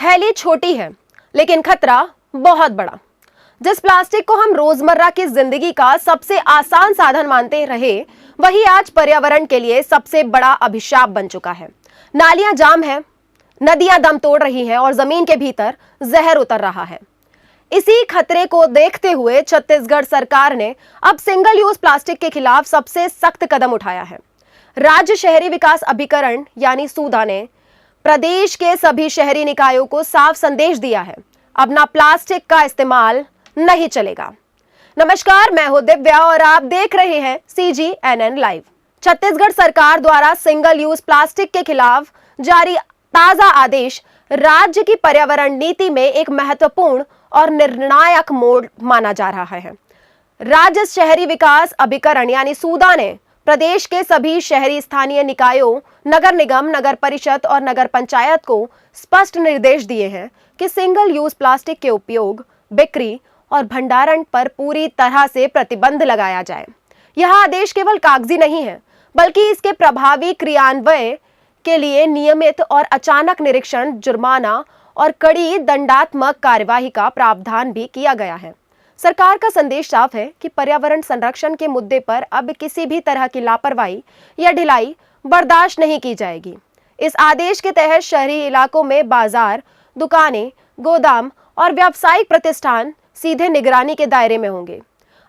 थैली छोटी है लेकिन खतरा बहुत बड़ा। जिस प्लास्टिक को हम रोजमर्रा की जिंदगी का सबसे आसान साधन मानते रहे, वही आज पर्यावरण के लिए सबसे बड़ा अभिशाप बन चुका है। नालियां जाम है, नदियां दम तोड़ रही हैं और जमीन के भीतर जहर उतर रहा है। इसी खतरे को देखते हुए छत्तीसगढ़ सरकार ने अब सिंगल यूज प्लास्टिक के खिलाफ सबसे सख्त कदम उठाया है। राज्य शहरी विकास अभिकरण यानी सूदा ने प्रदेश के सभी शहरी निकायों को साफ संदेश दिया है, अब ना प्लास्टिक का इस्तेमाल नहीं चलेगा। नमस्कार, मैं हूं दिव्या और आप देख रहे हैं CGNN लाइव। छत्तीसगढ़ सरकार द्वारा सिंगल यूज प्लास्टिक के खिलाफ जारी ताजा आदेश राज्य की पर्यावरण नीति में एक महत्वपूर्ण और निर्णायक मोड़ माना जा रहा है। राज्य शहरी विकास अभिकरण यानी सूदा ने प्रदेश के सभी शहरी स्थानीय निकायों, नगर निगम, नगर परिषद और नगर पंचायत को स्पष्ट निर्देश दिए हैं कि सिंगल यूज प्लास्टिक के उपयोग, बिक्री और भंडारण पर पूरी तरह से प्रतिबंध लगाया जाए। यह आदेश केवल कागजी नहीं है, बल्कि इसके प्रभावी क्रियान्वयन के लिए नियमित और अचानक निरीक्षण, जुर्माना और कड़ी दंडात्मक कार्यवाही का प्रावधान भी किया गया है। सरकार का संदेश साफ है कि पर्यावरण संरक्षण के मुद्दे पर अब किसी भी तरह की लापरवाही या ढिलाई बर्दाश्त नहीं की जाएगी। इस आदेश के तहत शहरी इलाकों में बाजार, दुकानें, गोदाम और व्यावसायिक प्रतिष्ठान सीधे निगरानी के दायरे में होंगे।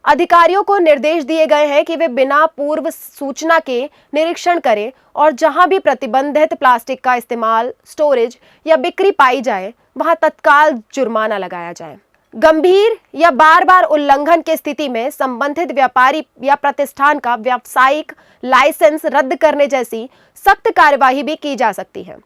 अधिकारियों को निर्देश दिए गए हैं कि वे बिना पूर्व सूचना के निरीक्षण करें और जहां भी प्रतिबंधित प्लास्टिक का इस्तेमाल, स्टोरेज या बिक्री पाई जाए, वहां तत्काल जुर्माना लगाया जाए। गंभीर या बार बार उल्लंघन की स्थिति में संबंधित व्यापारी या प्रतिष्ठान का व्यावसायिक लाइसेंस रद्द करने जैसी सख्त कार्यवाही भी की जा सकती है।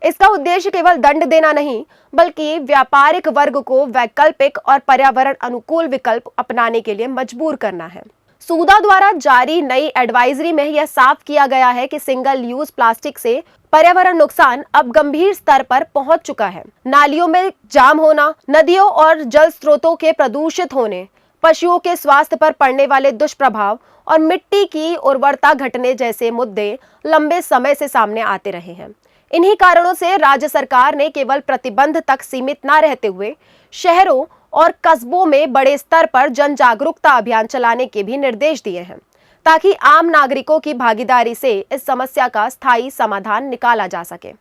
इसका उद्देश्य केवल दंड देना नहीं, बल्कि व्यापारिक वर्ग को वैकल्पिक और पर्यावरण अनुकूल विकल्प अपनाने के लिए मजबूर करना है। सूदा द्वारा जारी नई एडवाइजरी में यह साफ किया गया है कि सिंगल यूज प्लास्टिक से पर्यावरण नुकसान अब गंभीर स्तर पर पहुंच चुका है। नालियों में जाम होना, नदियों और जल स्रोतों के प्रदूषित होने, पशुओं के स्वास्थ्य पर पड़ने वाले दुष्प्रभाव और मिट्टी की उर्वरता घटने जैसे मुद्दे लंबे समय से सामने आते रहे हैं। इन्हीं कारणों से राज्य सरकार ने केवल प्रतिबंध तक सीमित न रहते हुए शहरों और कस्बों में बड़े स्तर पर जन जागरूकता अभियान चलाने के भी निर्देश दिए हैं, ताकि आम नागरिकों की भागीदारी से इस समस्या का स्थायी समाधान निकाला जा सके।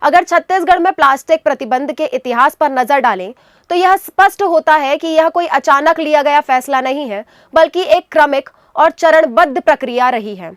अगर छत्तीसगढ़ में प्लास्टिक प्रतिबंध के इतिहास पर नजर डालें तो यह स्पष्ट होता है कि यह कोई अचानक लिया गया फैसला नहीं है, बल्कि एक क्रमिक और चरणबद्ध प्रक्रिया रही है।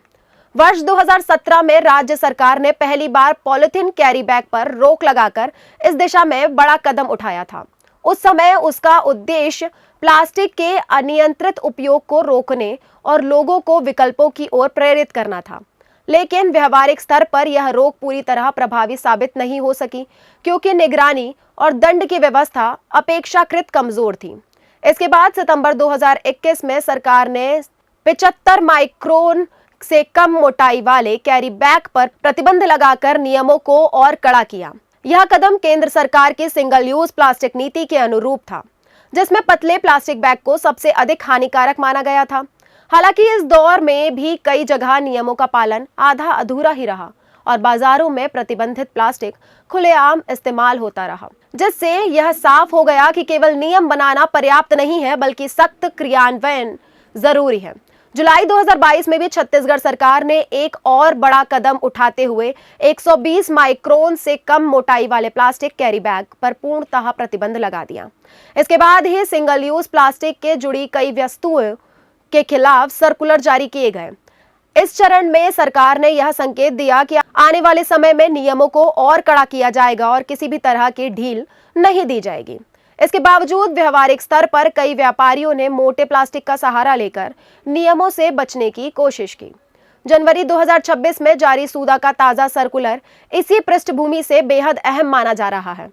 वर्ष 2017 में राज्य सरकार ने पहली बार पॉलिथीन कैरी बैग पर रोक लगाकर इस दिशा में बड़ा कदम उठाया था। उस समय उसका उद्देश्य प्लास्टिक के अनियंत्रित उपयोग को रोकने और लोगों को विकल्पों की ओर प्रेरित करना था। लेकिन व्यवहारिक स्तर पर यह रोक पूरी तरह प्रभावी साबित नहीं हो सकी, क्योंकि निगरानी और दंड की व्यवस्था अपेक्षाकृत कमजोर थी। इसके बाद सितंबर 2021 में सरकार ने 75 माइक्रोन से कम मोटाई वाले कैरी बैग पर प्रतिबंध लगाकर नियमों को और कड़ा किया। यह कदम केंद्र सरकार की सिंगल यूज प्लास्टिक नीति के अनुरूप था, जिसमें पतले प्लास्टिक बैग को सबसे अधिक हानिकारक माना गया था। हालांकि इस दौर में भी कई जगह नियमों का पालन आधा अधूरा ही रहा और बाजारों में प्रतिबंधित प्लास्टिक खुलेआम इस्तेमाल होता रहा, जिससे यह साफ हो गया कि केवल नियम बनाना पर्याप्त नहीं है, बल्कि सख्त क्रियान्वयन जरूरी है। जुलाई 2022 में भी छत्तीसगढ़ सरकार ने एक और बड़ा कदम उठाते हुए 120 माइक्रोन से कम मोटाई वाले प्लास्टिक कैरी बैग पर पूर्णतः प्रतिबंध लगा दिया। इसके बाद ही सिंगल यूज प्लास्टिक के जुड़ी कई वस्तुओं के खिलाफ सर्कुलर जारी किए गए। इस चरण में सरकार ने यह संकेत दिया कि आने वाले समय में नियमों को और कड़ा किया जाएगा और किसी भी तरह की ढील नहीं दी जाएगी। इसके बावजूद व्यवहारिक स्तर पर कई व्यापारियों ने मोटे प्लास्टिक का सहारा लेकर नियमों से बचने की कोशिश की। जनवरी 2026 में जारी सूदा का ताजा सर्कुलर इसी पृष्ठभूमि से बेहद अहम माना जा रहा है।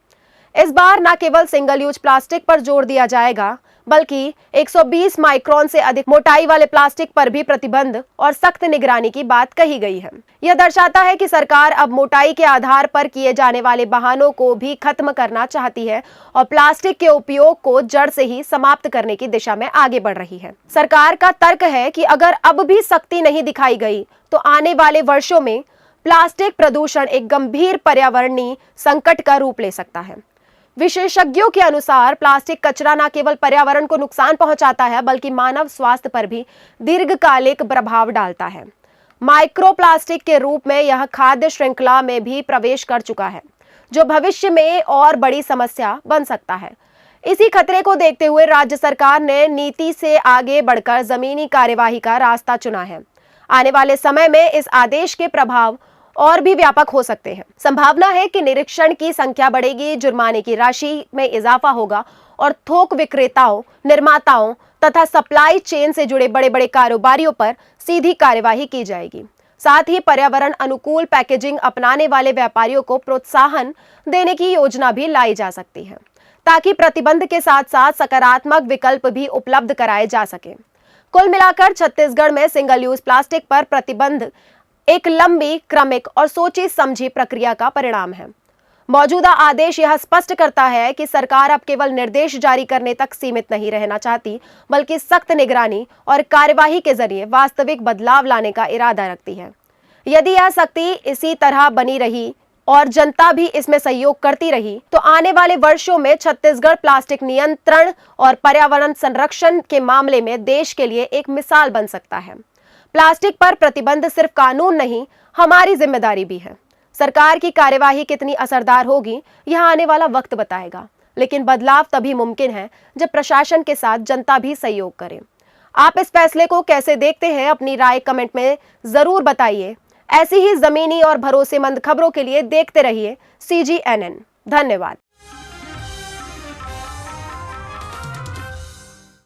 इस बार न केवल सिंगल यूज प्लास्टिक पर जोर दिया जाएगा, बल्कि 120 माइक्रोन से अधिक मोटाई वाले प्लास्टिक पर भी प्रतिबंध और सख्त निगरानी की बात कही गई है। यह दर्शाता है कि सरकार अब मोटाई के आधार पर किए जाने वाले बहानों को भी खत्म करना चाहती है और प्लास्टिक के उपयोग को जड़ से ही समाप्त करने की दिशा में आगे बढ़ रही है। सरकार का तर्क है कि अगर अब भी सख्ती नहीं दिखाई गई तो आने वाले वर्षों में प्लास्टिक प्रदूषण एक गंभीर पर्यावरणीय संकट का रूप ले सकता है। विशेषज्ञों के अनुसार प्लास्टिक कचरा न केवल पर्यावरण को नुकसान पहुंचाता है बल्कि मानव स्वास्थ्य पर भी दीर्घकालिक प्रभाव डालता है। माइक्रोप्लास्टिक के रूप में यह खाद्य श्रृंखला में भी प्रवेश कर चुका है, जो भविष्य में और बड़ी समस्या बन सकता है। इसी खतरे को देखते हुए राज्य सरकार ने नीति से आगे बढ़कर जमीनी कार्यवाही का रास्ता चुना है। आने वाले समय में इस आदेश के प्रभाव और भी व्यापक हो सकते हैं। संभावना है कि निरीक्षण की संख्या बढ़ेगी, जुर्माने की राशि में इजाफा होगा और थोक विक्रेताओं, निर्माताओं तथा सप्लाई चेन से जुड़े बड़े बड़े कारोबारियों पर सीधी कार्यवाही की जाएगी। साथ ही पर्यावरण अनुकूल पैकेजिंग अपनाने वाले व्यापारियों को प्रोत्साहन देने की योजना भी लाई जा सकती है, ताकि प्रतिबंध के साथ साथ सकारात्मक विकल्प भी उपलब्ध कराए जा सके। कुल मिलाकर छत्तीसगढ़ में सिंगल यूज प्लास्टिक पर प्रतिबंध एक लंबी, क्रमिक और सोची समझी प्रक्रिया का परिणाम है। मौजूदा आदेश यह स्पष्ट करता है कि सरकार अब केवल निर्देश जारी करने तक सीमित नहीं रहना चाहती, बल्कि सख्त निगरानी और कार्यवाही के जरिए वास्तविक बदलाव लाने का इरादा रखती है। यदि यह सख्ती इसी तरह बनी रही और जनता भी इसमें सहयोग करती रही, तो आने वाले वर्षों में छत्तीसगढ़ प्लास्टिक नियंत्रण और पर्यावरण संरक्षण के मामले में देश के लिए एक मिसाल बन सकता है। प्लास्टिक पर प्रतिबंध सिर्फ कानून नहीं, हमारी जिम्मेदारी भी है। सरकार की कार्यवाही कितनी असरदार होगी, यह आने वाला वक्त बताएगा, लेकिन बदलाव तभी मुमकिन है जब प्रशासन के साथ जनता भी सहयोग करे। आप इस फैसले को कैसे देखते हैं, अपनी राय कमेंट में जरूर बताइए। ऐसी ही जमीनी और भरोसेमंद खबरों के लिए देखते रहिए CGNN। धन्यवाद।